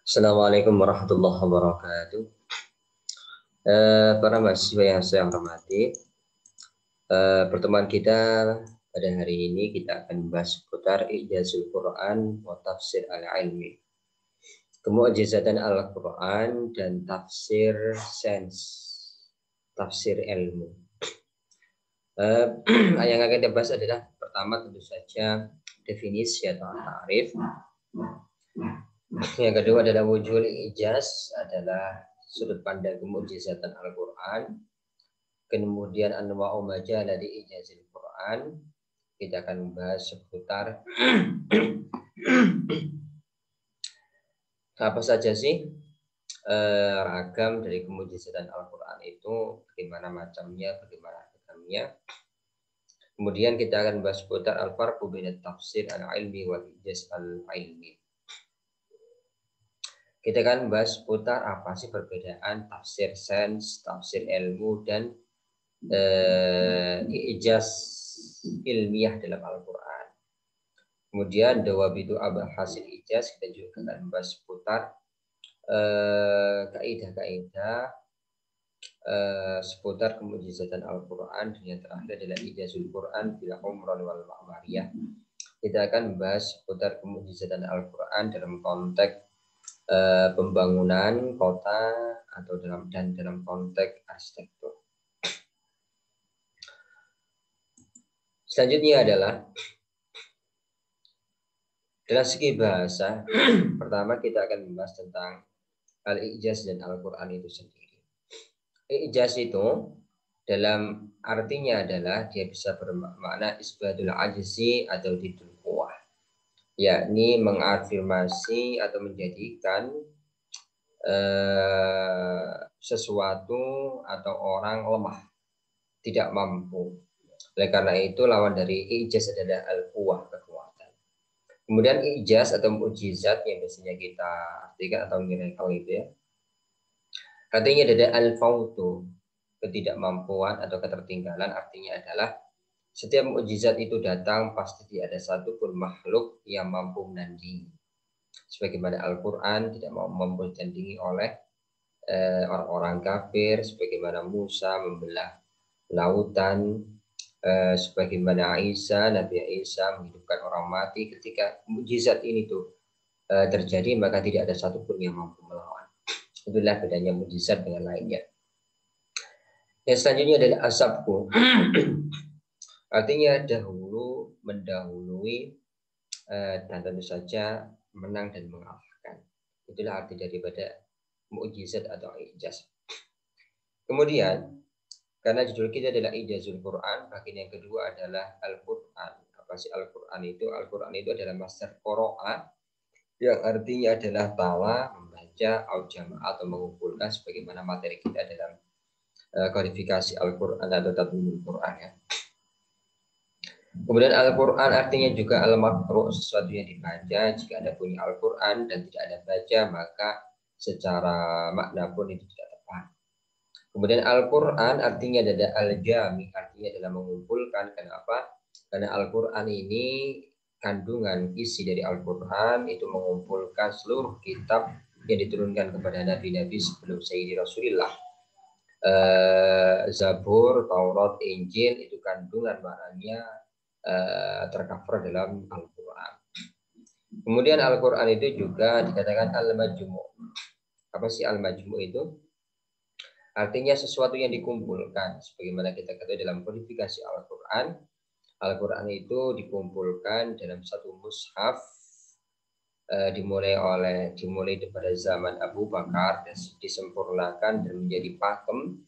Assalamualaikum warahmatullahi wabarakatuh. Para mahasiswa yang saya hormati, pertemuan kita pada hari ini kita akan membahas seputar Ijazul Quran wa Tafsir al-Ilmi, kemu'jizatan Al-Quran dan tafsir sains, tafsir ilmu. Yang akan kita bahas adalah pertama tentu saja definisi atau ta'rif. Yang kedua adalah wujud ijaz, adalah sudut pandang kemu'jizatan Al-Quran. Kemudian anwa'u majalah di ijazil Quran. Kita akan membahas seputar apa saja sih ragam dari kemu'jizatan Al-Quran itu, bagaimana macamnya, bagaimana ragamnya. Kemudian kita akan membahas seputar al-farqu baina tafsir al-ilmi wal ijaz al-ilmi. Kita akan membahas seputar apa sih perbedaan tafsir sains, tafsir ilmu, dan ijaz ilmiah dalam Al-Quran. Kemudian dawabitu abah hasil ijaz, kita juga akan membahas seputar kaidah-kaidah seputar kemu'jizatan Al-Quran. Dan yang terakhir adalah ijazul Quran bila umran wal ma'mariyah. Kita akan membahas seputar kemu'jizatan Al-Quran dalam konteks pembangunan kota atau dalam konteks arsitektur. Selanjutnya adalah dalam segi bahasa. Pertama kita akan membahas tentang al-ijaz dan Al-Quran itu sendiri. Ijaz itu dalam artinya adalah dia bisa bermakna isbatul ajzi atau didul quwah, yakni mengafirmasi atau menjadikan sesuatu atau orang lemah, tidak mampu. Oleh karena itu lawan dari ijaz adalah al-quwah, kekuatan. Kemudian ijaz atau mukjizat yang biasanya kita artikan atau miracle itu ya, artinya ada al-fautu, ketidakmampuan atau ketertinggalan. Artinya adalah setiap mukjizat itu datang pasti tidak ada satupun makhluk yang mampu menandingi. Sebagaimana Al-Quran tidak mampu ditandingi oleh orang-orang kafir, sebagaimana Musa membelah lautan, sebagaimana Nabi Isa menghidupkan orang mati. Ketika mukjizat ini tuh terjadi, maka tidak ada satupun yang mampu melawan. Itulah bedanya mukjizat dengan lainnya. Yang selanjutnya adalah asabku. Artinya dahulu, mendahului, dan tentu saja menang dan mengalahkan. Itulah arti daripada mukjizat atau ijaz. Kemudian karena judul kita adalah Ijazul Quran, bagian yang kedua adalah Al-Quran. Apa sih Al-Quran itu? Al-Quran itu adalah masdar qara'a, yang artinya adalah tala, membaca, atau mengumpulkan, sebagaimana materi kita dalam kodifikasi Al-Quran atau tadwinul Quran ya. Kemudian Al-Quran artinya juga al-maqru', sesuatu yang dibaca. Jika Anda punya Al-Quran dan tidak ada baca, maka secara makna pun itu tidak tepat. Kemudian Al-Quran artinya adalah al-jami, artinya adalah mengumpulkan. Kenapa? Karena Al-Quran ini kandungan isi dari Al-Quran itu mengumpulkan seluruh kitab yang diturunkan kepada nabi-nabi sebelum Sayyidi Rasulullah. Zabur, Taurat, Injil itu kandungan maknanya tercover dalam Al-Quran. Kemudian Al-Quran itu juga dikatakan Al-Majmu'. Apa sih Al-Majmu' itu? Artinya sesuatu yang dikumpulkan. Sebagaimana kita ketahui dalam kodifikasi Al-Quran, Al-Quran itu dikumpulkan dalam satu mushaf, dimulai pada zaman Abu Bakar dan disempurnakan dan menjadi pakem,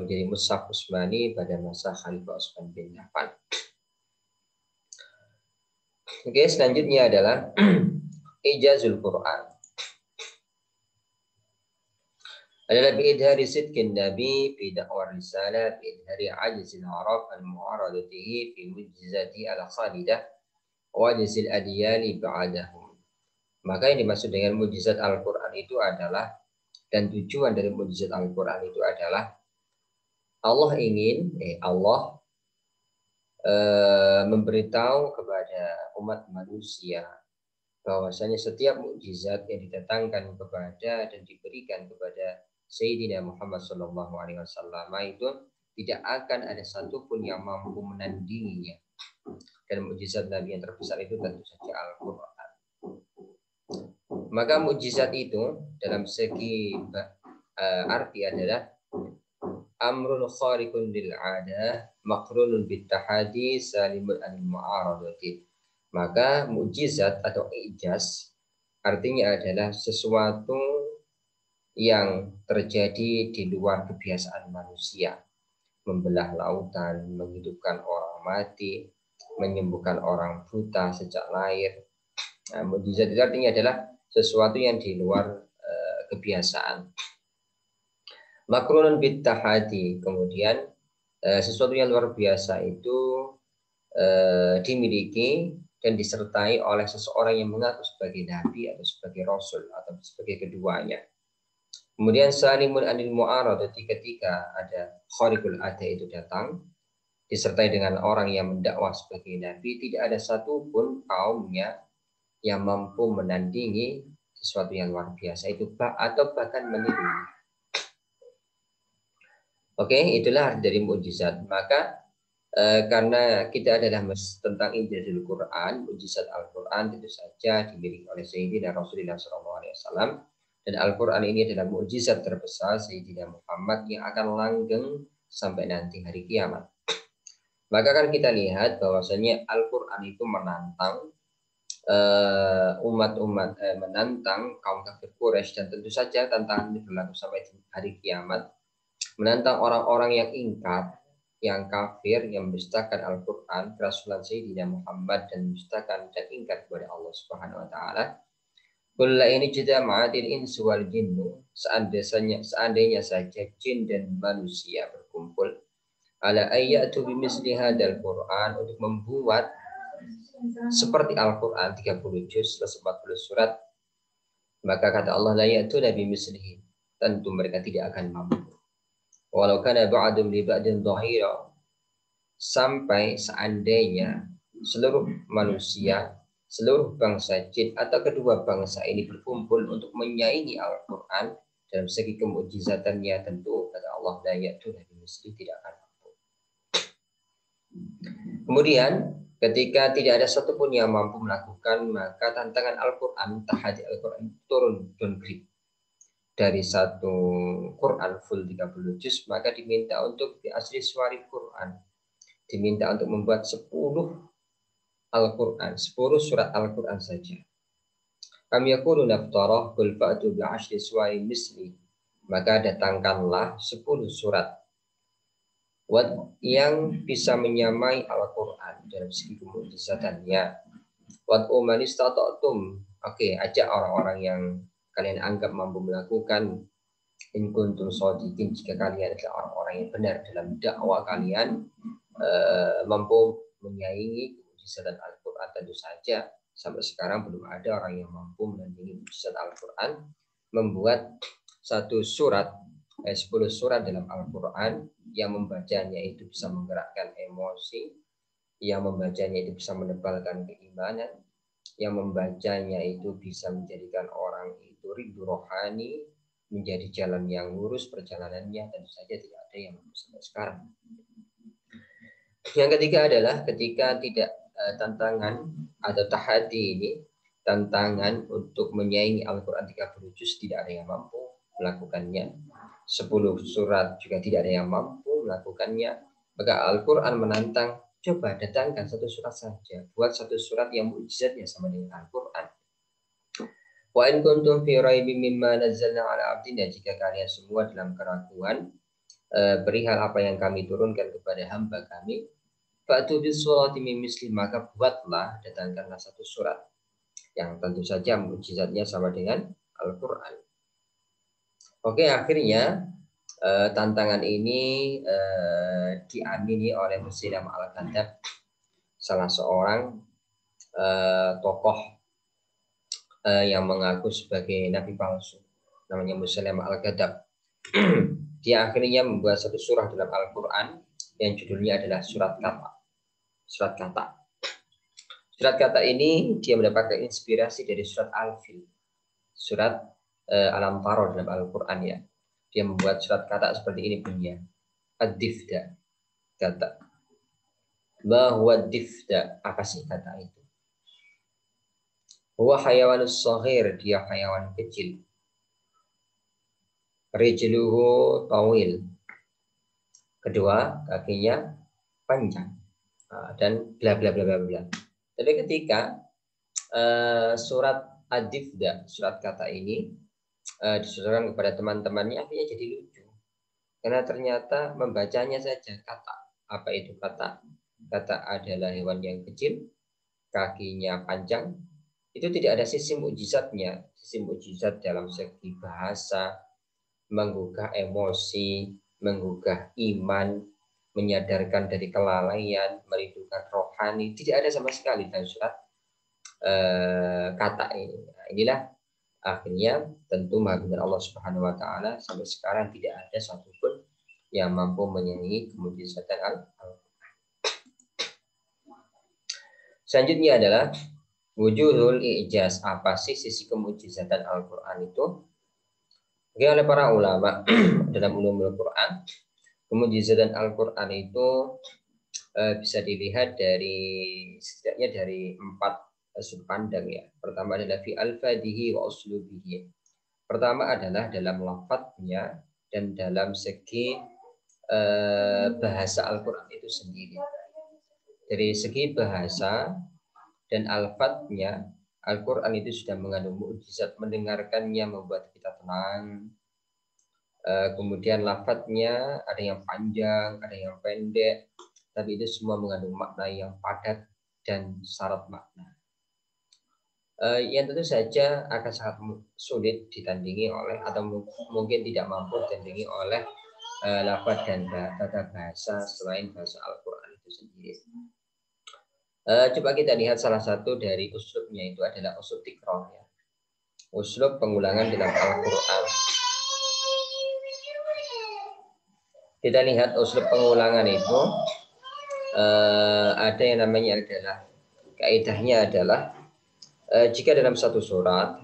menjadi mushaf Utsmani pada masa Khalifah Utsman bin Affan. Oke, selanjutnya adalah Ijazul Quran. Adalah biidhari sidqin nabi fi da'war risalah, biidhari ajzil arab al-mu'aradatihi fi mujizati al-khalidah wa ajzil adiyani ba'dahum. Maka yang dimaksud dengan mujizat Al-Quran itu adalah, dan tujuan dari mujizat Al-Quran itu adalah Allah ingin memberitahu kepada umat manusia bahwasanya setiap mukjizat yang didatangkan kepada dan diberikan kepada Sayyidina Muhammad SAW itu tidak akan ada satupun yang mampu menandinginya. Dan mukjizat Nabi yang terbesar itu tentu saja Al-Quran. Maka mukjizat itu dalam segi arti adalah amrun khariqun lil 'adah maqrunun bit tahadi salimun anil mu'aradati. Maka mukjizat atau ijaz artinya adalah sesuatu yang terjadi di luar kebiasaan manusia. Membelah lautan, menghidupkan orang mati, menyembuhkan orang buta sejak lahir. Nah, mukjizat itu artinya adalah sesuatu yang di luar kebiasaan. Makrunun bit tahadi, kemudian sesuatu yang luar biasa itu dimiliki dan disertai oleh seseorang yang mengaku sebagai nabi atau sebagai rasul atau sebagai keduanya. Kemudian salimun anil mu'aradati, ketika ada khariqul ada itu datang disertai dengan orang yang mendakwah sebagai nabi, tidak ada satupun kaumnya yang mampu menandingi sesuatu yang luar biasa itu atau bahkan meniru. Oke, itulah arti dari mukjizat. Maka karena kita adalah tentang ijazul Quran, mukjizat Al-Quran tentu saja dimiliki oleh Sayyidina Rasulullah SAW, dan Al-Quran ini adalah mukjizat terbesar Sayyidina Muhammad yang akan langgeng sampai nanti hari kiamat. Maka kan kita lihat bahwasanya Al-Quran itu menantang umat-umat, menantang kaum kafir Quraisy, dan tentu saja tantangan ini berlaku sampai hari kiamat, menantang orang-orang yang ingkar, yang kafir, yang mendustakan Al-Quran, kerasulan Sayyidina Muhammad, dan mendustakan dan ingkar kepada Allah Subhanahu wa taala. Kulla ini jama'atil insu wal jinnu, seandainya saja jin dan manusia berkumpul, ala ayyatu bimisli hadzal Quran, untuk membuat seperti Al-Quran 30 juz 40 surat, maka kata Allah la ya'tu bimislihi, tentu mereka tidak akan mampu. Walau kana ba'dum li ba'din dhahira, sampai seandainya seluruh manusia, seluruh bangsa jin atau kedua bangsa ini berkumpul untuk menyaingi Al-Quran dalam segi kemujizatannya, tentu kata Allah la ya'tu bimislihi, tidak akan mampu. Kemudian ketika tidak ada satupun yang mampu melakukan, maka tantangan Al-Quran, tahadi Al-Quran turun downgrade dari satu Quran full 30 juz, maka diminta untuk di asli suari Quran, diminta untuk membuat 10 Al-Quran, 10 surat Al-Quran saja. Kami yaqulu naftarah qul fa'tu bi asli suari misli, maka datangkanlah 10 surat yang bisa menyamai Al-Quran dalam segi kemujizatannya. Wat umanistata'tum, oke, ajak orang-orang yang kalian anggap mampu melakukan, in kuntum shodiqin, jika kalian adalah orang-orang yang benar dalam dakwah kalian, mampu menyaingi mukjizat Al-Quran. Tentu saja sampai sekarang belum ada orang yang mampu menandingi mukjizat Al-Quran, membuat satu surat 10 surat dalam Al-Quran yang membacanya itu bisa menggerakkan emosi, yang membacanya itu bisa menebalkan keimanan, yang membacanya itu bisa menjadikan orang itu ridho rohani, menjadi jalan yang lurus perjalanannya. Tentu saja tidak ada yang sampai sekarang. Yang ketiga adalah ketika tidak tantangan atau tahadi ini, tantangan untuk menyaingi Al-Quran 30 juz, tidak ada yang mampu melakukannya. 10 surat juga tidak ada yang mampu melakukannya. Maka Al-Quran menantang, coba datangkan satu surat saja, buat satu surat yang mukjizatnya sama dengan Al-Quran. Wa in kuntum fi raibin mimma nazzalna ala abdina, jika kalian semua dalam keraguan perihal apa yang kami turunkan kepada hamba kami, fa'tu bis surati min misli, maka buatlah, datangkanlah satu surat yang tentu saja mukjizatnya sama dengan Al-Quran. Oke, akhirnya tantangan ini diamini oleh Musailamah al-Kadzdzab, salah seorang tokoh yang mengaku sebagai nabi palsu, namanya Musailamah al-Kadzdzab. Dia akhirnya membuat satu surah dalam Al-Quran yang judulnya adalah surat kata. Surat kata. Surat kata ini dia mendapatkan inspirasi dari surat Al-Fil, surat Al-Anfal dalam Al-Quran ya. Dia membuat surat kata seperti ini punya. Ad-difda, kata. Bahwa difda, apa sih kata itu? Huwa hayawanus shaghir, dia hayawan kecil. Rijluhu tawil. Kedua, kakinya panjang. Dan bla bla bla bla bla. Jadi ketika surat Ad-Difda, surat kata ini disuruhkan kepada teman-temannya, akhirnya jadi lucu. Karena ternyata membacanya saja kata. Apa itu kata? Kata adalah hewan yang kecil, kakinya panjang. Itu tidak ada sisi mukjizatnya. Sisi mukjizat dalam segi bahasa, menggugah emosi, menggugah iman, menyadarkan dari kelalaian, merindukan rohani. Tidak ada sama sekali dalam surat kata ini. Nah, inilah akhirnya tentu maha benar Allah Subhanahu wa taala sampai sekarang tidak ada satupun yang mampu menyanyi kemujizatan Al-Quran. Selanjutnya adalah wujudul ijaz. Apa sih sisi kemujizatan Al-Quran itu? Oke, oleh para ulama dalam ulumul Quran, kemujizatan Al-Quran itu bisa dilihat dari setidaknya dari 4 sudut pandang ya. Pertama adalah fi al-fadihi wa uslubihi. Pertama adalah dalam lafadznya dan dalam segi bahasa Al-Quran itu sendiri. Dari segi bahasa dan alfadznya, Al-Quran itu sudah mengandung mukjizat, mendengarkannya membuat kita tenang. Kemudian lafadznya ada yang panjang, ada yang pendek, tapi itu semua mengandung makna yang padat dan syarat makna. Yang tentu saja akan sangat sulit ditandingi oleh atau mungkin tidak mampu ditandingi oleh lafaz dan tata bahasa selain bahasa Al-Quran itu sendiri. Coba kita lihat salah satu dari uslubnya itu adalah uslub tikrar ya. Uslub pengulangan dalam Al-Quran. Kita lihat uslub pengulangan itu ada yang namanya adalah kaidahnya adalah jika dalam satu surat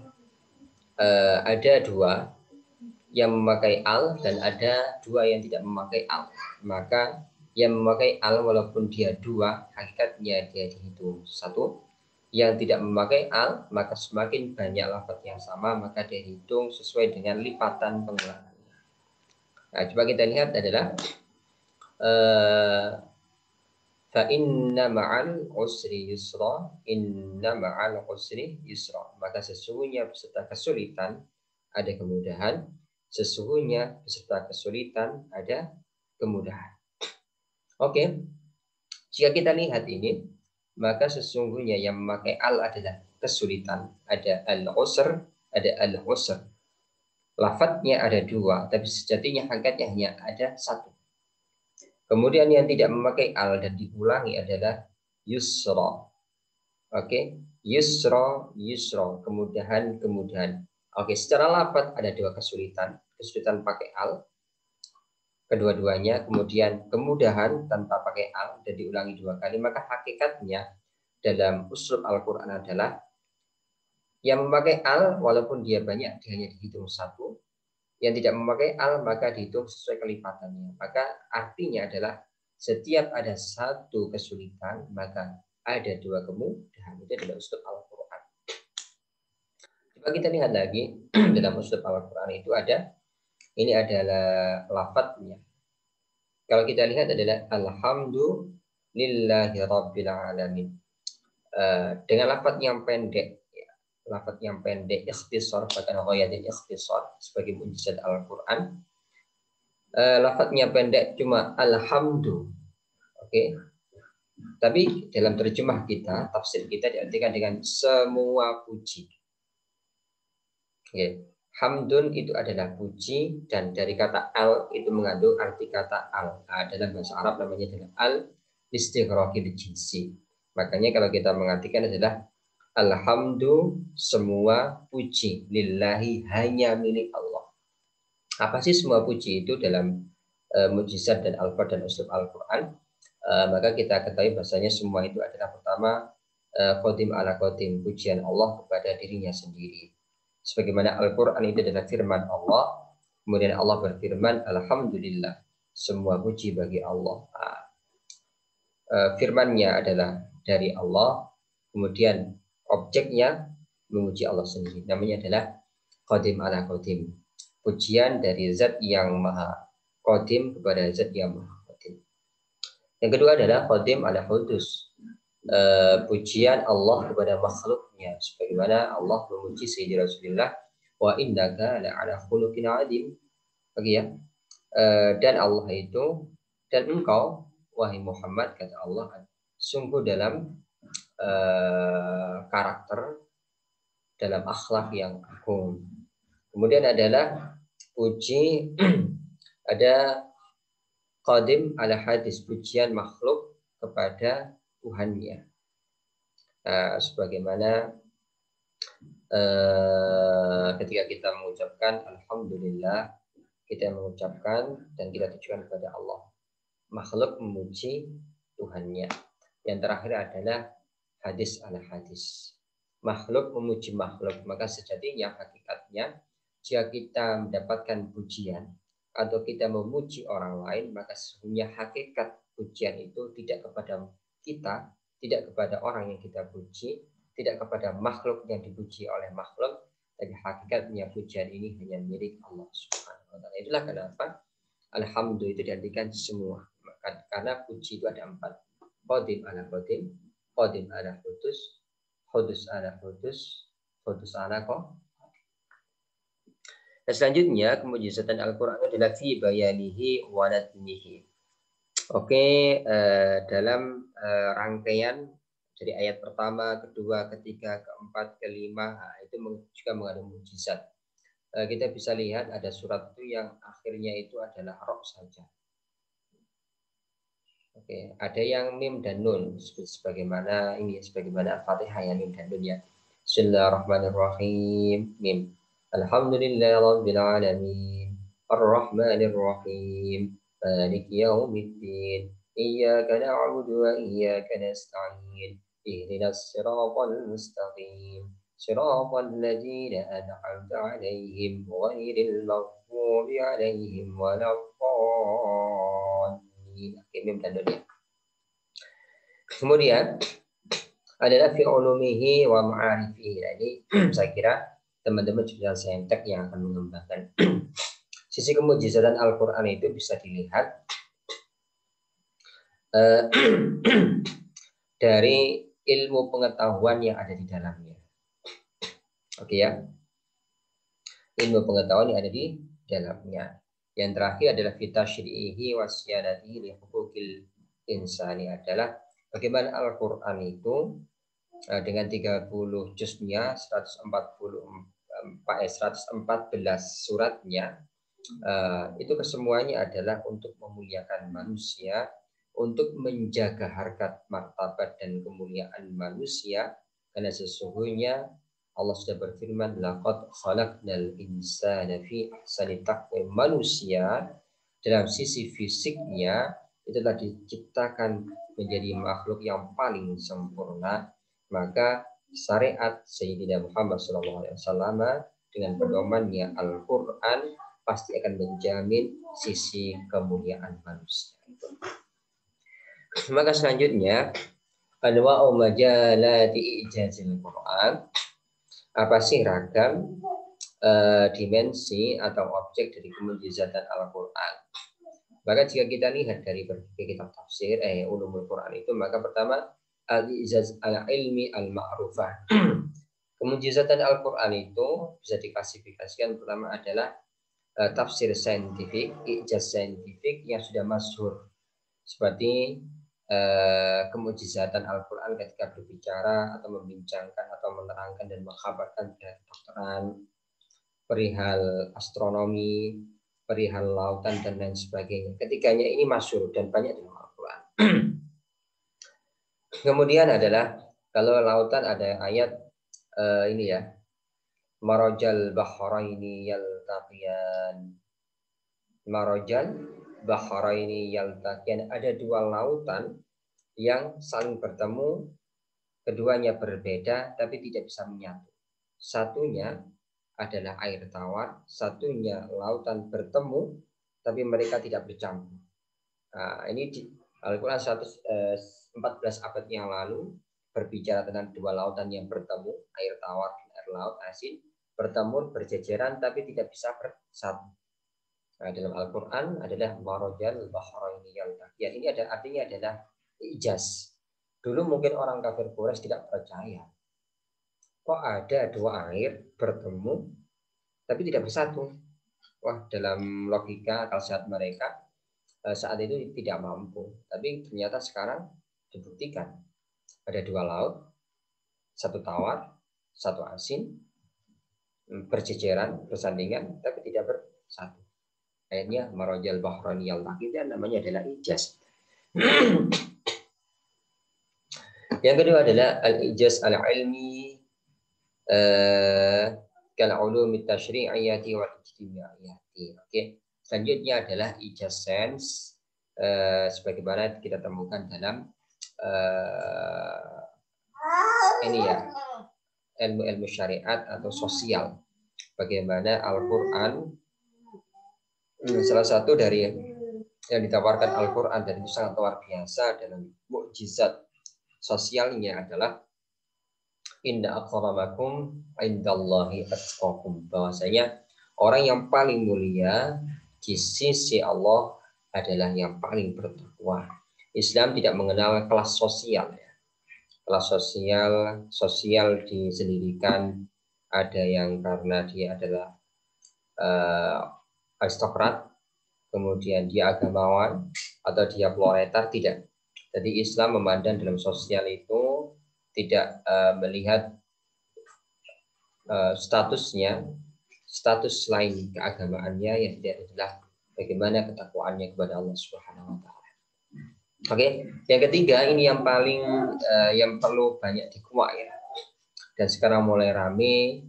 ada 2 yang memakai al dan ada 2 yang tidak memakai al, maka yang memakai al walaupun dia 2, hakikatnya dia dihitung 1. Yang tidak memakai al, maka semakin banyak lafaz yang sama, maka dia dihitung sesuai dengan lipatan pengulangan. Nah, coba kita lihat adalah fa inna ma'al usri yusra, inna ma'al usri yusra. Maka sesungguhnya beserta kesulitan ada kemudahan, sesungguhnya beserta kesulitan ada kemudahan. Oke, jika kita lihat ini, maka sesungguhnya yang memakai al adalah kesulitan. Ada al-usr, ada al-usr. Lafadznya ada 2, tapi sejatinya hakikatnya hanya ada 1. Kemudian yang tidak memakai al dan diulangi adalah yusra. Oke, yusra, yusra, kemudahan, kemudahan. Oke, secara lafadz ada 2 kesulitan. Kesulitan pakai al, kedua-duanya, kemudian kemudahan tanpa pakai al dan diulangi 2 kali. Maka hakikatnya dalam uslub Al-Quran adalah yang memakai al walaupun dia banyak, dia hanya dihitung 1. Yang tidak memakai al maka dihitung sesuai kelipatannya. Maka artinya adalah setiap ada 1 kesulitan maka ada 2 kemudahan. Itu adalah uslub Al-Quran. Coba kita lihat lagi dalam uslub Al-Quran itu ada, ini adalah lafadznya. Kalau kita lihat adalah alhamdulillahi rabbil alamin. Dengan lafadz yang pendek, lafadz yang pendek, ikhtisar, bahkan ghayatul ikhtisar sebagai mukjizat Al-Quran. Lafadznya pendek cuma alhamdu. Oke. Tapi dalam terjemah kita, tafsir kita diartikan dengan semua puji. Oke. Hamdun itu adalah puji, dan dari kata al itu mengandung arti kata al. Dalam bahasa Arab namanya adalah al istighraqil jinsi. Makanya kalau kita mengartikan adalah alhamdu, semua puji, lillahi, hanya milik Allah. Apa sih semua puji itu dalam mukjizat dan alfa dan uslub Al-Quran? Maka kita ketahui bahasanya semua itu adalah pertama qadim ala qadim, pujian Allah kepada dirinya sendiri. Sebagaimana Al-Qur'an itu adalah firman Allah, kemudian Allah berfirman, alhamdulillah, semua puji bagi Allah. Firman-Nya adalah dari Allah, kemudian objeknya memuji Allah sendiri. Namanya adalah qadim ala qadim. Pujian dari zat yang maha qadim kepada zat yang maha qadim. Yang kedua adalah qadim ala hudus. Pujian Allah kepada makhluknya. Sebagaimana Allah memuji Sayyidina Rasulullah, wa innaka la'ala khuluqin adim. Bagi ya. Dan Allah itu, dan engkau wahai Muhammad, kata Allah, sungguh dalam karakter, dalam akhlak yang agung. Kemudian adalah puji ada qadim ala hadis, pujian makhluk kepada Tuhannya. Sebagaimana ketika kita mengucapkan alhamdulillah, kita mengucapkan dan kita tujukan kepada Allah. Makhluk memuji Tuhannya. Yang terakhir adalah hadis ala hadis. Makhluk memuji makhluk. Maka sejatinya, hakikatnya, jika kita mendapatkan pujian atau kita memuji orang lain, maka sesungguhnya hakikat pujian itu tidak kepada kita, tidak kepada orang yang kita puji, tidak kepada makhluk yang dipuji oleh makhluk, tapi hakikatnya pujian ini hanya milik Allah Subhanahu wa Ta'ala. Itulah kenapa alhamdulillah itu diartikan semua. Karena puji itu ada 4. Qadim ala qadim, qadim ala hudus, hudus ala hudus, hudus ala qadim. Dan selanjutnya kemujizatan Al-Quran adalah fi bayanihi wa nadmihi. Oke, dalam rangkaian dari ayat pertama, kedua, ketiga, keempat, kelima, itu juga mengandung mujizat. Kita bisa lihat ada surat itu yang akhirnya itu adalah roh saja. Oke, ada yang mim dan nun sebagaimana ini, sebagaimana Al-Fatihah yang mim dan nun ya. Bismillahirrahmanirrahim. Mim. Alhamdulillahirabbil alamin. Arrahmanir rahim. Maliki yaumiddin. Iyyaka na'budu wa iyyaka nasta'in. Ihdinas siratal mustaqim. Siratal ladzina an'amta 'alaihim ghairil maghdubi 'alaihim waladdallin. Mim dan dunia. Kemudian adalah fi ulumihi wa ma'arifihi. Jadi saya kira teman-teman juga sentek yang akan mengembangkan sisi kemujizatan Al-Quran itu bisa dilihat dari ilmu pengetahuan yang ada di dalamnya. Oke ya, ilmu pengetahuan yang ada di dalamnya. Yang terakhir adalah fitasyrihi wasyanatihi li huquqil insani, adalah bagaimana Al-Quran itu dengan 30 juznya, 114 suratnya, itu kesemuanya adalah untuk memuliakan manusia, untuk menjaga harkat, martabat dan kemuliaan manusia, karena sesungguhnya Allah sudah berfirman, laqad khalaqnal insana fi ahsani taqwim. Manusia dalam sisi fisiknya itu telah diciptakan menjadi makhluk yang paling sempurna. Maka syariat Sayyidina Muhammad SAW dengan pedomannya Al-Quran pasti akan menjamin sisi kemuliaan manusia. Maka selanjutnya anwa'u majalati ijazil Quran. Apa sih ragam dimensi atau objek dari kemujizatan Al-Quran? Maka jika kita lihat dari berbagai kitab tafsir ulumul Quran itu, maka pertama al-ijaz al-ilmi al-ma'rufah. Kemujizatan Al-Quran itu bisa diklasifikasikan, pertama adalah tafsir saintifik, ijaz saintifik yang sudah masyhur, seperti kemujizatan Al-Quran ketika berbicara atau membincangkan atau menerangkan dan mengkhabarkan kedokteran, perihal astronomi, perihal lautan dan lain sebagainya. Ketiganya ini masyhur dan banyak di Al-Quran. Kemudian adalah kalau lautan ada ayat ini ya, marajal bahraini yaltaqiyan. Marajal bahraini yaltaqiyan, ada dua lautan yang saling bertemu keduanya berbeda tapi tidak bisa menyatu. Satunya adalah air tawar, satunya lautan bertemu tapi mereka tidak bercampur. Nah, ini di Al-Quran 14 abad yang lalu berbicara tentang dua lautan yang bertemu, air tawar dan air laut asin, bertemu berjejeran tapi tidak bisa bersatu. Nah, dalam Al-Quran adalah marojal bahraini yaltaqiyan. Ini ada artinya adalah ijaz. Dulu mungkin orang kafir Quraisy tidak percaya. Kok ada dua air bertemu tapi tidak bersatu? Wah, dalam logika akal sehat mereka saat itu tidak mampu. Tapi ternyata sekarang dibuktikan. Ada dua laut, satu tawar, satu asin, berjejeran, bersandingan, tapi tidak bersatu. Akhirnya marojal bahrani yaltaqiyan namanya adalah ijaz. Yang kedua adalah al-ijaz al-ilmi kal-ulumi tasyri'iyati wal ijtimaiyati. Oke. Selanjutnya adalah ijaz sains sebagaimana kita temukan dalam ini ya, ilmu-ilmu syariat atau sosial. Bagaimana Al-Qur'an salah satu dari yang ditawarkan Al-Quran dan itu sangat luar biasa dalam mukjizat sosialnya adalah inna akramakum indallahi atqakum, bahwasanya orang yang paling mulia di sisi Allah adalah yang paling bertakwa. Islam tidak mengenal kelas sosial ya. Kelas sosial disendirikan, ada yang karena dia adalah aristokrat, kemudian dia agamawan, atau dia proletar, tidak. Jadi Islam memandang dalam sosial itu tidak melihat statusnya, status lain keagamaannya, yang tidak adalah bagaimana ketakwaannya kepada Allah Subhanahu wa taala. Oke, yang ketiga ini yang paling yang perlu banyak dikuak ya. Dan sekarang mulai rame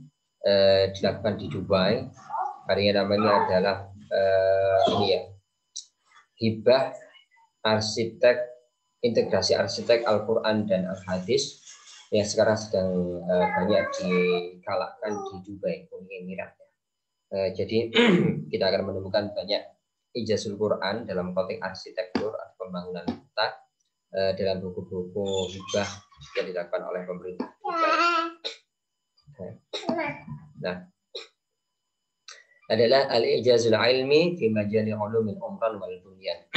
dilakukan di Dubai. Hari yang namanya adalah ini ya, hibah arsitek, integrasi arsitek Al-Quran dan Al-Hadis yang sekarang sedang banyak digalakkan di Dubai, Uni Emirat. Jadi kita akan menemukan banyak ijazul Quran dalam konteks arsitektur atau pembangunan kota dalam buku-buku hibah yang dilakukan oleh pemerintah Dubai. Nah, adalah al-ijazul ilmi fi majali ulumil umran wal bunyan.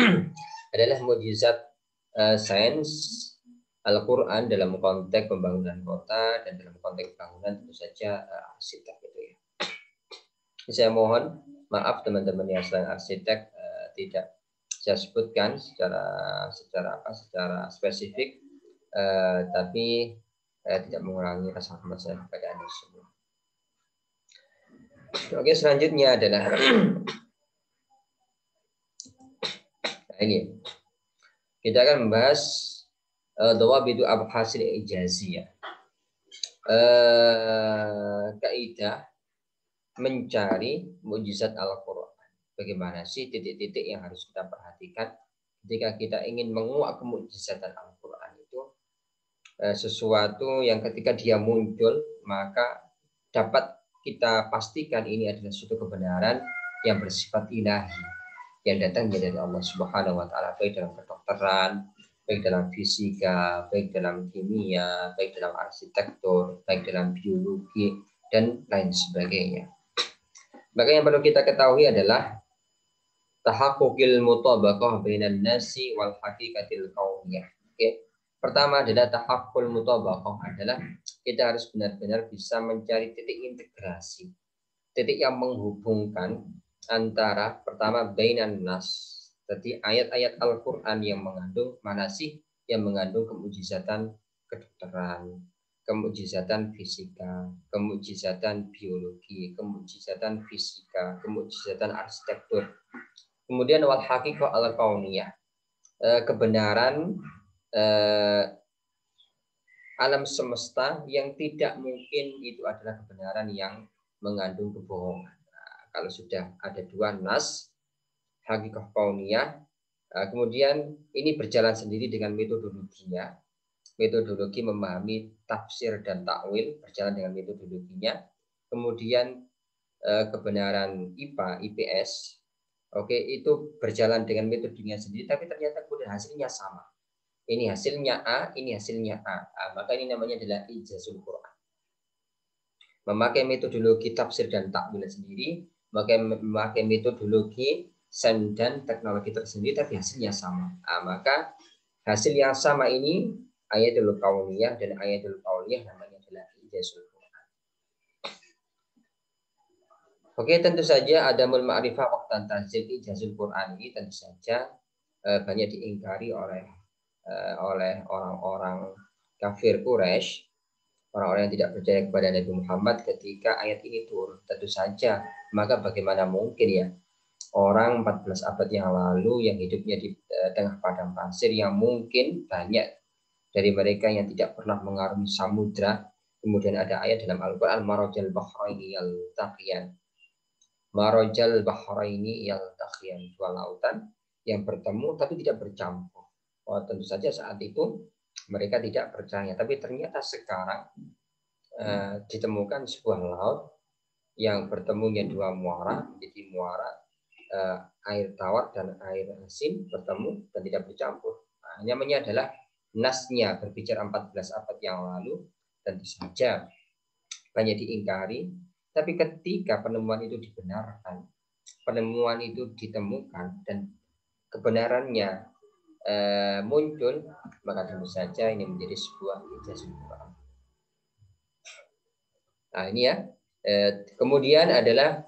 Adalah mukjizat sains Al-Quran dalam konteks pembangunan kota dan dalam konteks bangunan tentu saja arsitek itu ya. Saya mohon maaf teman-teman yang sedang arsitek tidak saya sebutkan secara spesifik, tapi tidak mengurangi rasa hormat saya kepada Anda semua. Oke, selanjutnya adalah nah ini kita akan membahas dawabitu abhasil ijaziyah, kaidah mencari mukjizat Al-Quran. Bagaimana sih titik-titik yang harus kita perhatikan ketika kita ingin menguak kemukjizatan Al-Quran itu, sesuatu yang ketika dia muncul maka dapat kita pastikan ini adalah suatu kebenaran yang bersifat ilahi, yang datangnya dari Allah Subhanahu wa taala, baik dalam kedokteran, baik dalam fisika, baik dalam kimia, baik dalam arsitektur, baik dalam biologi dan lain sebagainya. Maka yang perlu kita ketahui adalah tahaqquqil mutabaqah bainan nasi wal haqiqatil kauniyah. Oke. Pertama adalah tahaqqul mutabaqah, adalah kita harus benar-benar bisa mencari titik integrasi, titik yang menghubungkan antara pertama bainan nas, jadi ayat-ayat Al-Quran yang mengandung mana sih yang mengandung kemujizatan kedokteran, kemujizatan fisika, kemujizatan biologi, kemujizatan fisika, kemujizatan arsitektur. Kemudian wal haqiqah al-kauniyah, kebenaran alam semesta yang tidak mungkin itu adalah kebenaran yang mengandung kebohongan. Nah, kalau sudah ada dua nas, haqiqah kauniyah, kemudian ini berjalan sendiri dengan metodologinya. metodologi memahami tafsir dan takwil berjalan dengan metodologinya. Kemudian kebenaran IPA, IPS, oke, itu berjalan dengan metodenya sendiri, tapi ternyata kemudian hasilnya sama. Ini hasilnya A, ini hasilnya A. Maka ini namanya adalah ijazul Quran. Memakai metodologi tafsir dan takwil sendiri, memakai metodologi sains dan teknologi tersendiri, tapi hasilnya sama. Maka hasil yang sama ini ayatul kauniyah, dan ayatul kauniyah namanya adalah ijazul Quran. Oke, tentu saja adamul ma'rifah waqtan tanzil ijazul Quran ini tentu saja banyak diingkari oleh orang-orang kafir Quraisy, orang-orang yang tidak percaya kepada Nabi Muhammad ketika ayat ini turun. Tentu saja, maka bagaimana mungkin ya orang 14 abad yang lalu yang hidupnya di tengah padang pasir, yang mungkin banyak dari mereka yang tidak pernah mengarungi samudra, kemudian ada ayat dalam Al-Quran, marajal bahraini yaltaqiyan, marajal bahraini yaltaqiyan, dua lautan yang bertemu tapi tidak bercampur. Tentu saja saat itu mereka tidak percaya, tapi ternyata sekarang ditemukan sebuah laut yang bertemunya dua muara menjadi muara air tawar dan air asin bertemu dan tidak bercampur. Namanya adalah nasnya berbicara 14 abad yang lalu, tentu saja banyak diingkari. Tapi ketika penemuan itu dibenarkan, penemuan itu ditemukan dan kebenarannya muncul, maka tentu saja ini menjadi sebuah ijazul Quran. Nah ini ya. Kemudian adalah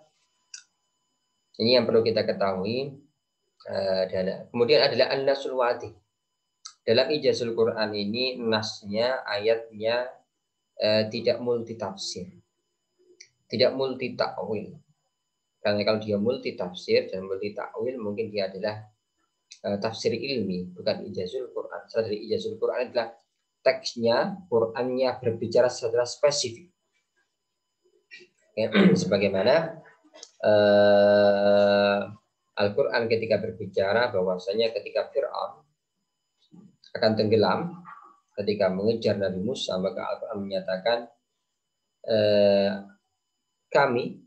ini yang perlu kita ketahui. Kemudian adalah an-nasul wadi. Dalam ijazul Quran ini nasnya, ayatnya tidak multi tafsir, tidak multi takwil. Karena kalau dia multi tafsir dan multi takwil, mungkin dia adalah tafsir ilmi, bukan ijazul Quran. Setelah dari ijazul Quran adalah teksnya, Qurannya berbicara secara spesifik. Ya, sebagaimana Al-Quran ketika berbicara bahwasanya ketika Fir'aun akan tenggelam ketika mengejar Nabi Musa, maka Al-Quran menyatakan kami,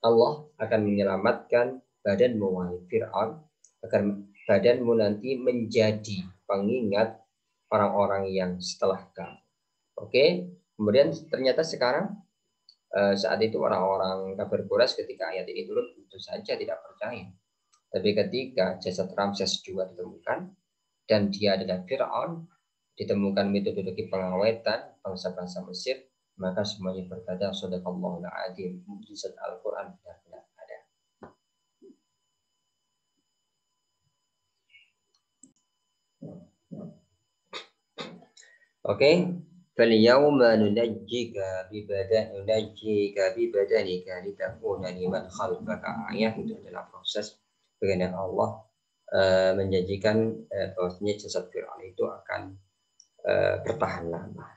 Allah akan menyelamatkan badanmu wahai Fir'aun, agar badanmu nanti menjadi pengingat orang-orang yang setelah kamu. Oke, kemudian ternyata sekarang saat itu orang-orang kafir Quraisy ketika ayat ini turun tentu saja tidak percaya. Tapi ketika jasad Ramses II ditemukan dan dia adalah Fir'aun, ditemukan metodologi pengawetan bangsa-bangsa Mesir, maka semuanya berkata shadaqallahul adzim, mukjizat Al-Quran benar-benar ada. Oke, falyawma nunajjika bibadanika litakuna liman khalfaka ayah. Itu adalah proses bagaimana Allah menjanjikan bahwasanya jasad Fir'aun itu akan bertahan lama.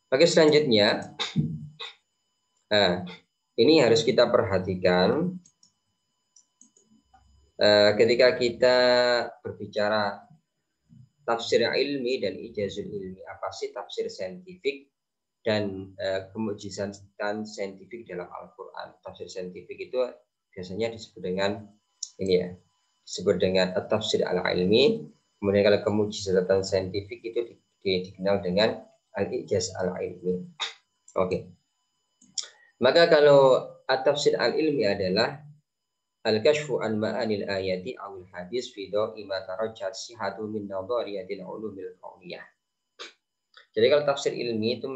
Oke, selanjutnya ini harus kita perhatikan ketika kita berbicara tafsir ilmi dan ijazul ilmi. Apa sih tafsir saintifik dan kemujizatan saintifik dalam Al-Quran? Tafsir saintifik itu biasanya disebut dengan ini ya, disebut dengan tafsir al-ilmi. Kemudian kalau kemujizatan saintifik itu dikenal dengan al-ijaz al-ilmi. Oke. Maka kalau at-tafsir al-ilmi adalah al-kashfu an ma'anil ayati awil hadis fi da'i ma tarajjat sihhatu min nadhariyatil ulumil kauniyah. Jadi kalau tafsir ilmi itu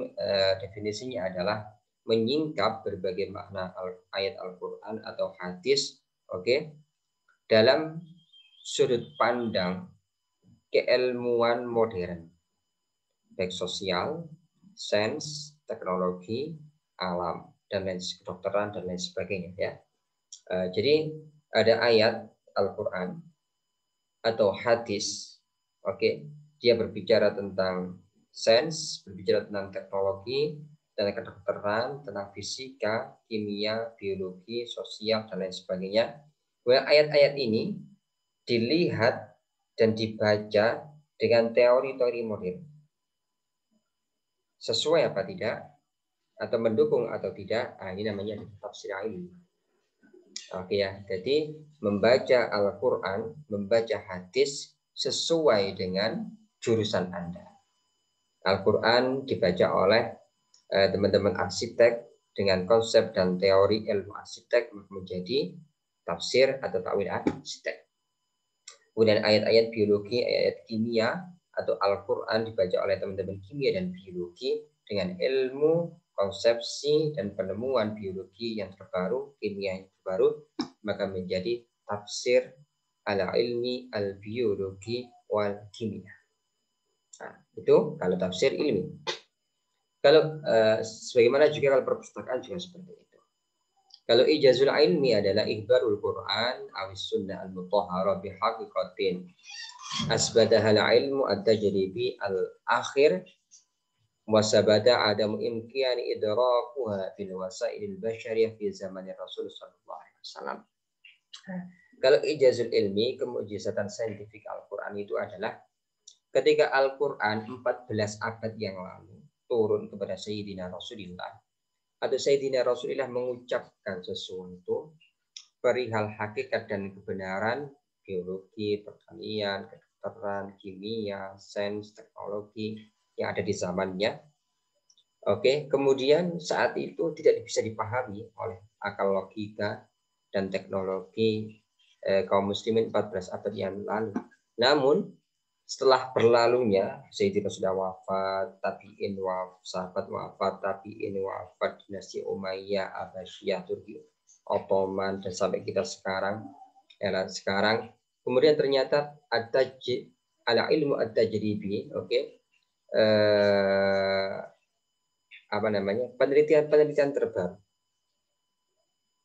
definisinya adalah menyingkap berbagai makna ayat Al-Qur'an atau hadis, oke, dalam sudut pandang keilmuan modern, baik sosial, sains, teknologi, alam, dan lain kedokteran dan lain sebagainya ya. Jadi ada ayat Al-Quran atau hadis, oke, dia berbicara tentang sains, berbicara tentang teknologi, tentang kedokteran, tentang fisika, kimia, biologi, sosial, dan lain sebagainya. Ayat-ayat ini dilihat dan dibaca dengan teori-teori modern. Sesuai apa tidak, atau mendukung atau tidak, ini namanya tafsir ilmi. Oke ya, jadi membaca Al-Quran, membaca hadis sesuai dengan jurusan Anda. Al-Quran dibaca oleh teman-teman arsitek dengan konsep dan teori ilmu arsitek menjadi tafsir atau takwil arsitek. Kemudian ayat-ayat biologi, ayat kimia atau Al-Quran dibaca oleh teman-teman kimia dan biologi dengan ilmu, konsepsi, dan penemuan biologi yang terbaru, kimia yang terbaru, maka menjadi tafsir al-ilmi al-biologi wal kimia. Nah, itu kalau tafsir ilmi. Kalau sebagaimana juga kalau perpustakaan juga seperti itu. Kalau ijazul ilmi adalah ihbarul Quran awis sunnah al-mutahhara bihaqiqatin asbadahal ilmu at-tajribi al-akhir wasabada adamu imkani idrakuha fil wasailil basyariyah fi zaman Rasul sallallahu alaihi wasallam. Kalau ijazul ilmi, kemujizatan saintifik Al-Quran itu adalah ketika Al-Quran 14 abad yang lalu turun kepada Sayyidina Rasulullah, atau Sayyidina Rasulullah mengucapkan sesuatu perihal hakikat dan kebenaran biologi, pertanian, kedokteran, kimia, sains, teknologi yang ada di zamannya. Oke, kemudian saat itu tidak bisa dipahami oleh akal logika dan teknologi kaum muslimin 14 abad yang lalu. Namun setelah berlalunya Sayyidina sudah wafat, tabi'in wafat, sahabat wafat, tabi'in wafat, dinasti Umayyah, Abbasiyah, Turki, Ottoman, dan sampai kita sekarang, era sekarang. Kemudian ternyata ala ilmu at-tajribi, penelitian terbaru,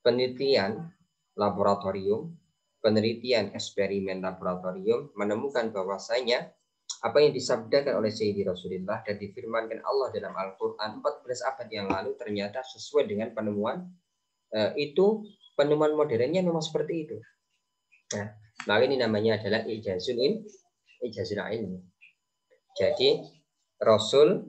penelitian laboratorium, penelitian eksperimen laboratorium menemukan bahwasanya apa yang disabdakan oleh Sayyidi Rasulullah dan difirmankan Allah dalam Al-Quran 14 abad yang lalu ternyata sesuai dengan penemuan itu, penemuan modernnya memang seperti itu. Nah, maka ini namanya adalah ijazul ilmi. Jadi Rasul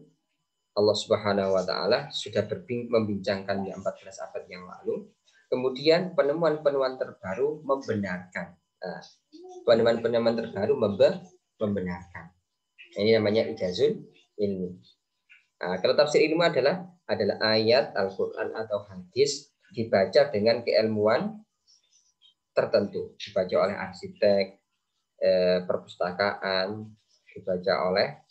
Allah Subhanahu wa taala sudah membincangkan di 14 abad yang lalu. Kemudian penemuan-penemuan terbaru membenarkan. Penemuan-penemuan terbaru membenarkan. Ini namanya ijazul ilmi. Kalau tafsir ilmu adalah ayat Al-Quran atau hadis dibaca dengan keilmuan tertentu. Dibaca oleh arsitek, perpustakaan, dibaca oleh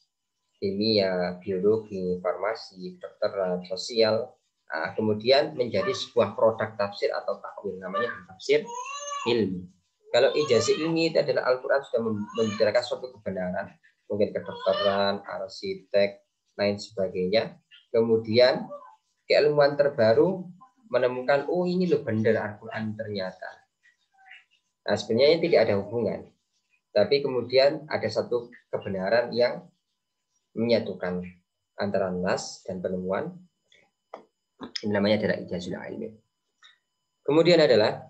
kimia, biologi, farmasi, kedokteran, sosial. Kemudian menjadi sebuah produk tafsir atau takwil, namanya tafsir ilmi. Kalau ijazah ilmi itu adalah Al-Quran sudah membicarakan suatu kebenaran, mungkin kedokteran, arsitek, lain sebagainya. Kemudian keilmuan terbaru menemukan, oh ini loh benar Al-Quran ternyata. Nah, sebenarnya tidak ada hubungan. Tapi kemudian ada satu kebenaran yang menyatukan antara nas dan penemuan. Ini namanya adalah ijazul ilmi. Kemudian adalah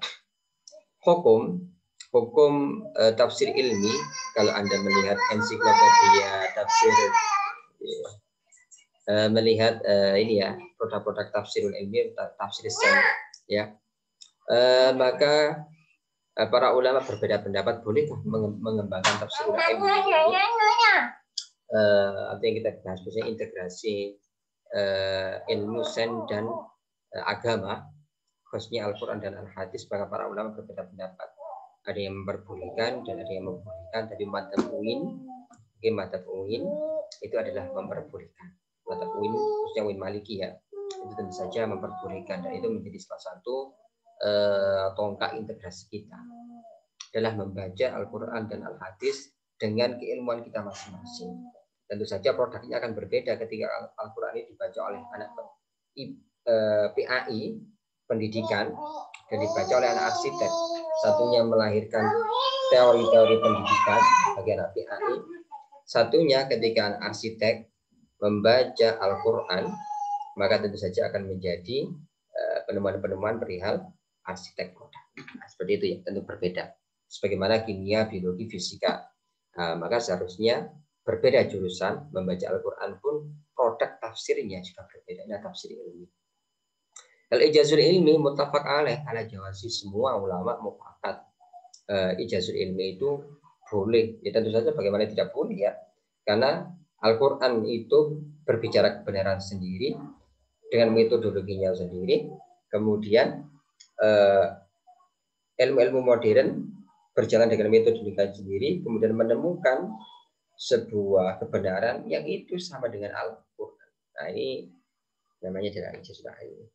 hukum tafsir ilmi. Kalau Anda melihat ensiklopedia tafsir, melihat ini ya, produk-produk tafsirul ilmi, tafsir sen, ya, maka para ulama berbeda pendapat bolehkah mengembangkan tafsirul ilmi ini. Artinya kita bahas biasanya integrasi ilmu sen dan agama, khususnya Al-Quran dan Al-Hadis. Para ulama berbeda pendapat. Ada yang memperbolehkan dan ada yang membolehkan. Tapi madzhab UIN itu adalah memperbolehkan. Madzhab UIN, khususnya UIN Maliki ya, itu tentu saja memperbolehkan, dan itu menjadi salah satu tongkat integrasi kita adalah membaca Al-Quran dan Al-Hadis dengan keilmuan kita masing-masing. Tentu saja produknya akan berbeda ketika Al-Quran ini dibaca oleh anak PAI, pendidikan, dan dibaca oleh anak arsitek. Satunya melahirkan teori-teori pendidikan bagi anak PAI. Satunya ketika anak arsitek membaca Al-Quran, maka tentu saja akan menjadi penemuan-penemuan perihal arsitek produk. Nah, seperti itu ya, tentu berbeda. Sebagaimana kimia, biologi, fisika. Maka seharusnya berbeda jurusan, membaca Al-Quran pun produk tafsirnya juga berbeda. Nah, tafsir ilmi. Al-ijazul ilmi muttafaq alaih ala jawazi, semua ulama mufakat. Ijazul ilmi itu boleh. Ya tentu saja bagaimana tidak boleh ya. Karena Al-Quran itu berbicara kebenaran sendiri dengan metodologinya sendiri. Kemudian ilmu-ilmu modern berjalan dengan metodologinya sendiri, kemudian menemukan sebuah kebenaran yang itu sama dengan Al-Quran. Nah, ini namanya adalah ijazul ilmi.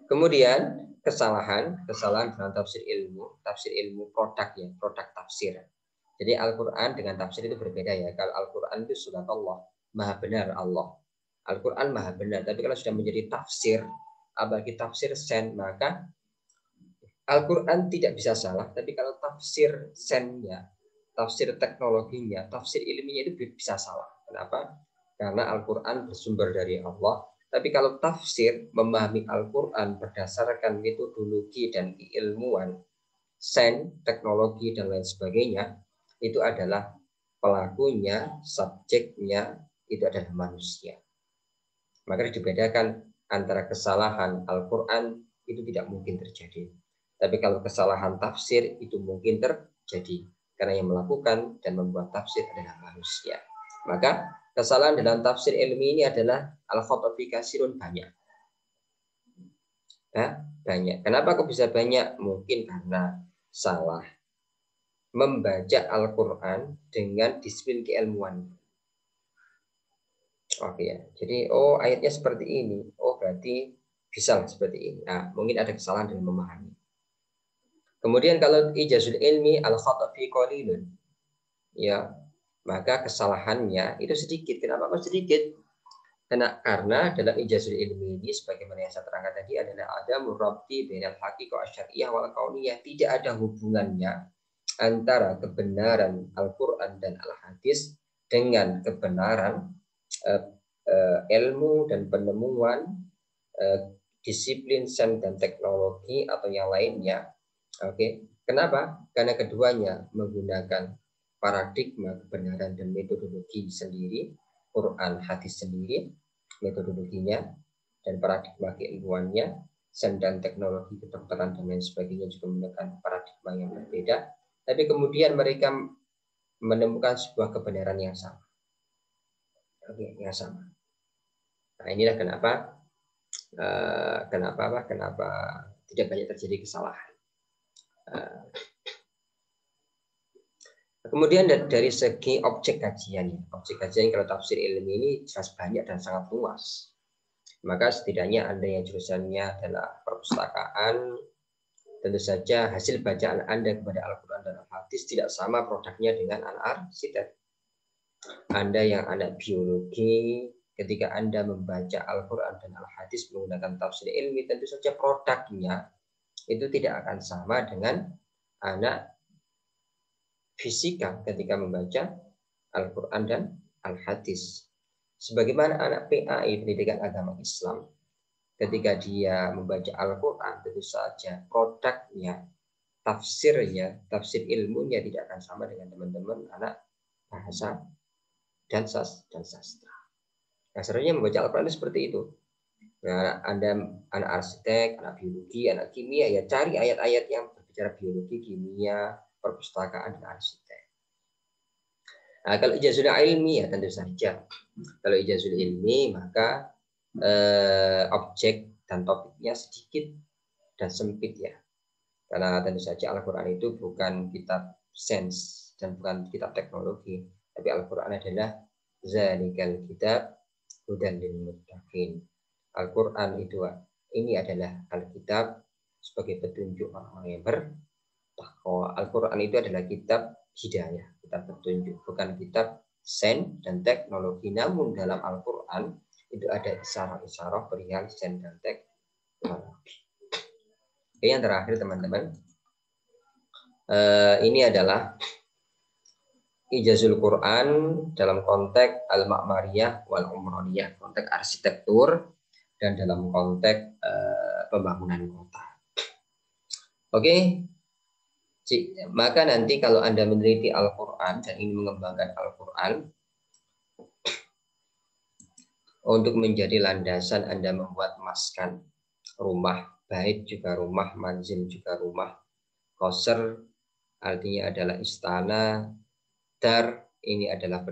Kemudian kesalahan dalam tafsir ilmu produk ya, produk tafsir. Jadi Al-Quran dengan tafsir itu berbeda ya. Kalau Al-Quran itu surat Allah, maha benar Allah. Al-Quran maha benar. Tapi kalau sudah menjadi tafsir, apalagi tafsir sen, maka Al-Quran tidak bisa salah. Tapi kalau tafsir sennya, tafsir teknologinya, tafsir ilminya itu bisa salah. Kenapa? Karena Al-Quran bersumber dari Allah. Tapi kalau tafsir, memahami Al-Quran berdasarkan metodologi dan keilmuan, sains, teknologi, dan lain sebagainya, itu adalah pelakunya, subjeknya, itu adalah manusia. Maka dibedakan antara kesalahan Al-Quran itu tidak mungkin terjadi. Tapi kalau kesalahan tafsir itu mungkin terjadi. Karena yang melakukan dan membuat tafsir adalah manusia. Maka kesalahan dalam tafsir ilmi ini adalah al-khata' fi katsirun, banyak. Nah, banyak. Kenapa kok bisa banyak? Mungkin karena salah membaca Al-Quran dengan disiplin keilmuan. Oke ya. Jadi ayatnya seperti ini. Berarti bisa seperti ini. Nah, mungkin ada kesalahan dalam memahami. Kemudian kalau ijazul ilmi al-khata' fi qalilun, ya, maka kesalahannya itu sedikit. Kenapa kok sedikit? Karena dalam ijazul ilmi ini, sebagaimana yang saya terangkan tadi, adalah ada murabti bainal haqiqah asyariyah wal kauniyah. Tidak ada hubungannya antara kebenaran Al-Quran dan Al-Hadis dengan kebenaran ilmu dan penemuan disiplin sains dan teknologi atau yang lainnya. Oke, kenapa? Karena keduanya menggunakan paradigma kebenaran dan metodologi sendiri, Quran, hadis sendiri, metodologinya dan paradigma keilmuannya, sains dan teknologi kedokteran dan lain sebagainya juga menggunakan paradigma yang berbeda. Tapi kemudian mereka menemukan sebuah kebenaran yang sama. Oke, yang sama. Nah, inilah kenapa tidak banyak terjadi kesalahan. Kemudian dari segi objek kajian kalau tafsir ilmi ini jelas banyak dan sangat luas. Maka setidaknya Anda yang jurusannya adalah perpustakaan, tentu saja hasil bacaan Anda kepada Al-Quran dan Al-Hadis tidak sama produknya dengan anak arsitek. Anda yang anak biologi, ketika Anda membaca Al-Quran dan Al-Hadis menggunakan tafsir ilmi, tentu saja produknya itu tidak akan sama dengan anak fisika ketika membaca Al-Quran dan Al-Hadis. Sebagaimana anak PAI, pendidikan agama Islam, ketika dia membaca Al-Quran, tentu saja produknya, tafsirnya, tafsir ilmunya tidak akan sama dengan teman-teman anak bahasa dan sastra. Kasarnya membaca Al-Quran seperti itu. Nah, Anda anak arsitek, anak biologi, anak kimia, ya cari ayat-ayat yang berbicara biologi, kimia, perpustakaan, dan arsitek. Nah, kalau ijazul ilmi ya tentu saja. Kalau ijazul ilmi maka objek dan topiknya sedikit dan sempit ya. Karena tentu saja Al-Quran itu bukan kitab sains dan bukan kitab teknologi, tapi Al-Quran adalah zalikal kitab hudan lil muttaqin. Al-Quran itu ini adalah Alkitab sebagai petunjuk orang-orang yang bertakwa. Al-Quran itu adalah kitab hidayah, kitab petunjuk, bukan kitab sains dan teknologi. Namun dalam Al-Quran itu ada isyarah-isyarah perihal sains dan teknologi. Oke, yang terakhir teman-teman, ini adalah ijazul Quran dalam konteks al-ma'mariyah wal umraniyah, konteks arsitektur dan dalam konteks pembangunan kota. Oke, Maka nanti kalau Anda meneliti Al-Quran dan ingin mengembangkan Al-Quran, untuk menjadi landasan Anda membuat maskan, rumah, bait juga rumah, manzil juga rumah, qasr artinya adalah istana, dar ini adalah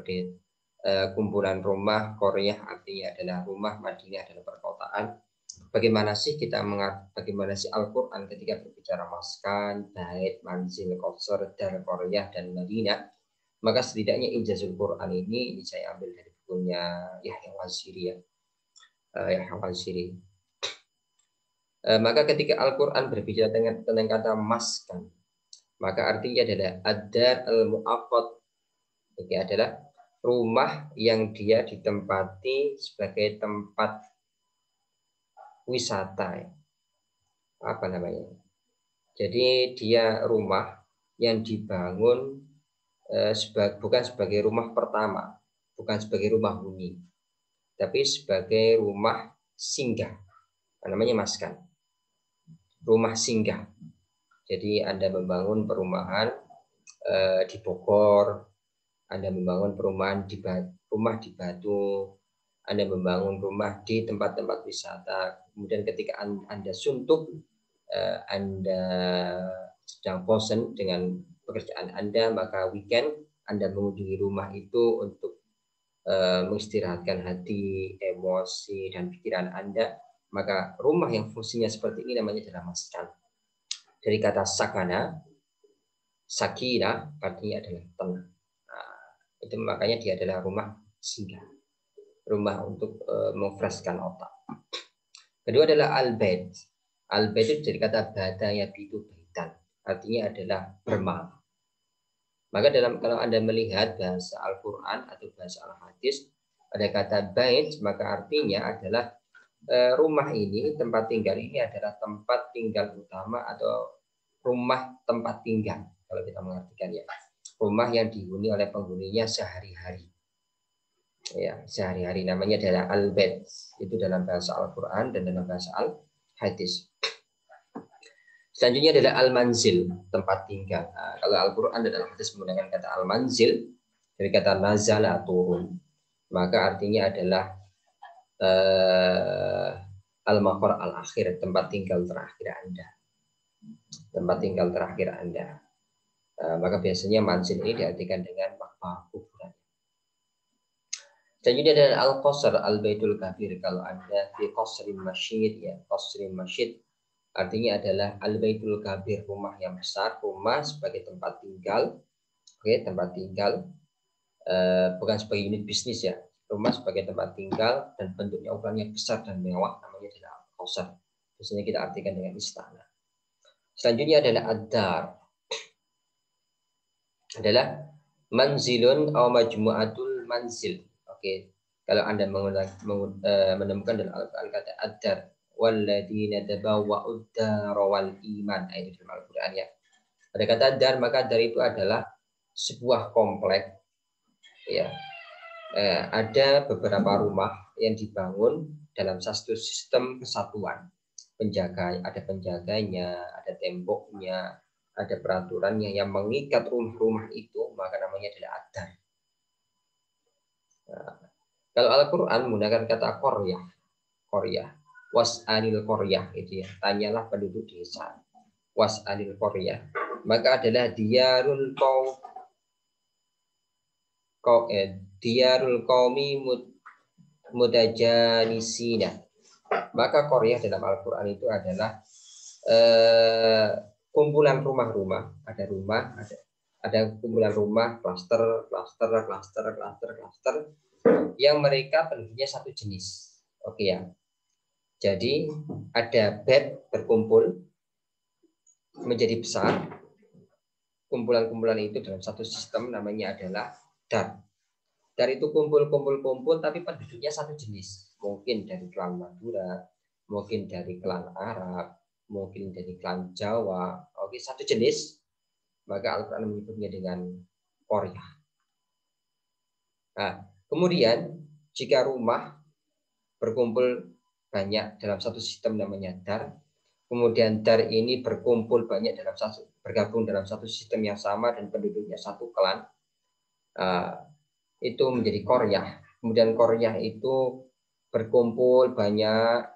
kumpulan rumah, Korea artinya adalah rumah, Madinah adalah perkotaan. Bagaimana sih bagaimana sih Al-Quran ketika berbicara maskan, bait, manzil, qasr, dar, Korea dan Madinah? Maka setidaknya Ijazul Quran ini saya ambil dari bukunya Yahya Al-Waziri ya. Yahya Al-Waziri. Maka ketika Al-Quran berbicara tentang kata maskan, maka artinya adalah ad-dar al-mu'aqqad. Ini adalah rumah yang dia ditempati sebagai tempat wisata. Apa namanya? Jadi dia rumah yang dibangun bukan sebagai rumah pertama, bukan sebagai rumah huni, tapi sebagai rumah singgah. Namanya maskan. Rumah singgah. Jadi Anda membangun perumahan di Bogor, Anda membangun perumahan rumah di Batu, Anda membangun rumah di tempat-tempat wisata. Kemudian ketika Anda suntuk, Anda sedang bosan dengan pekerjaan Anda, maka weekend Anda mengunjungi rumah itu untuk mengistirahatkan hati, emosi, dan pikiran Anda. Maka rumah yang fungsinya seperti ini namanya adalah maskan. Dari kata sakana, sakina artinya adalah tenang. Nah, itu makanya dia adalah rumah singgah, rumah untuk memfreshkan otak. Kedua adalah al-bait. Al-bait itu dari kata badaya bitu baitan, artinya adalah bermalam. Maka kalau Anda melihat bahasa Al-Quran atau bahasa Al-Hadis, ada kata bait, maka artinya adalah rumah ini, tempat tinggal ini adalah tempat tinggal utama atau rumah tempat tinggal. Kalau kita mengartikan ya, rumah yang dihuni oleh penghuninya sehari-hari. Ya, sehari-hari namanya adalah al-bait. Itu dalam bahasa Al-Quran dan dalam bahasa Al-Hadis. Selanjutnya adalah al-manzil, tempat tinggal. Nah, kalau Al-Quran dan Al-Hadis menggunakan kata al-manzil, dari kata nazala, turun. Maka artinya adalah al-maqar al-akhir, tempat tinggal terakhir Anda. Tempat tinggal terakhir Anda. Maka biasanya manzil ini diartikan dengan makna kuburan. Selanjutnya adalah al-qasr, al-baitul kabir. Kalau Anda di qasrin masjid, ya, qasrin masjid artinya adalah al-baitul kabir, rumah yang besar, rumah sebagai tempat tinggal. Oke, tempat tinggal bukan sebagai unit bisnis ya. Rumah sebagai tempat tinggal dan bentuknya ukurannya besar dan mewah, namanya adalah al-qasr. Biasanya kita artikan dengan istana. Selanjutnya adalah ad-dar. Adalah manzilun atau majmu'atul manzil. Oke, kalau Anda menemukan dalam Al-Quran kata ad-dar, walladzina tabawwa'ud dar wal iman, itu dalam Al-Quran ya. Pada kata dar, maka dar itu adalah sebuah komplek ya. Ada beberapa rumah yang dibangun dalam satu sistem kesatuan. Ada penjaganya, ada temboknya, ada peraturannya yang mengikat rumah-rumah itu, maka namanya adalah ad-dar. Nah, kalau Al-Quran menggunakan kata Koryah, was'anil Koryah itu ya, tanyalah penduduk desa. Was'anil Koryah, maka adalah diarul qaumi mudajanisina. Maka Koryah dalam Al-Quran itu adalah kumpulan rumah-rumah. Ada kumpulan rumah, klaster yang mereka penduduknya satu jenis. Oke ya. Jadi ada bed berkumpul menjadi besar. Kumpulan-kumpulan itu dalam satu sistem namanya adalah dar. Dar itu kumpul tapi penduduknya satu jenis. Mungkin dari klan Madura, mungkin dari klan Arab, mungkin dari klan Jawa. Oke, satu jenis. Maka Al-Quran menyebutnya dengan Koryah. Nah, kemudian jika rumah berkumpul banyak dalam satu sistem namanya dar, kemudian dar ini berkumpul banyak dalam bergabung dalam satu sistem yang sama dan penduduknya satu klan, itu menjadi qaryah. Kemudian qaryah itu berkumpul banyak,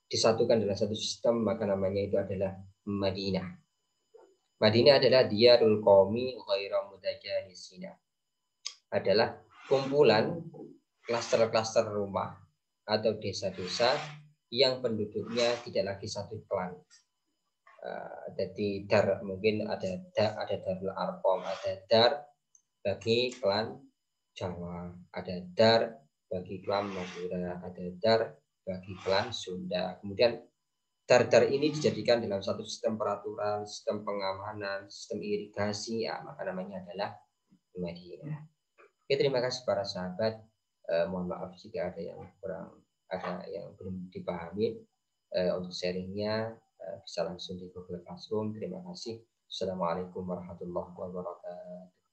disatukan dalam satu sistem, maka namanya itu adalah Madinah. Madinah adalah diyarul qaumi ghairu mutajanisina. Adalah kumpulan klaster-klaster rumah atau desa-desa yang penduduknya tidak lagi satu klan. Jadi mungkin ada Darul Arqam, ada dar bagi klan Jawa, ada dar bagi klan Madura, ada dar bagi klan Sunda. Kemudian dar-dar ini dijadikan dalam satu sistem peraturan, sistem pengamanan, sistem irigasi, ya, maka namanya adalah Madinah. Oke, terima kasih para sahabat. Mohon maaf jika ada yang belum dipahami. Untuk sharingnya bisa langsung di Google Classroom. Terima kasih. Assalamualaikum warahmatullahi wabarakatuh.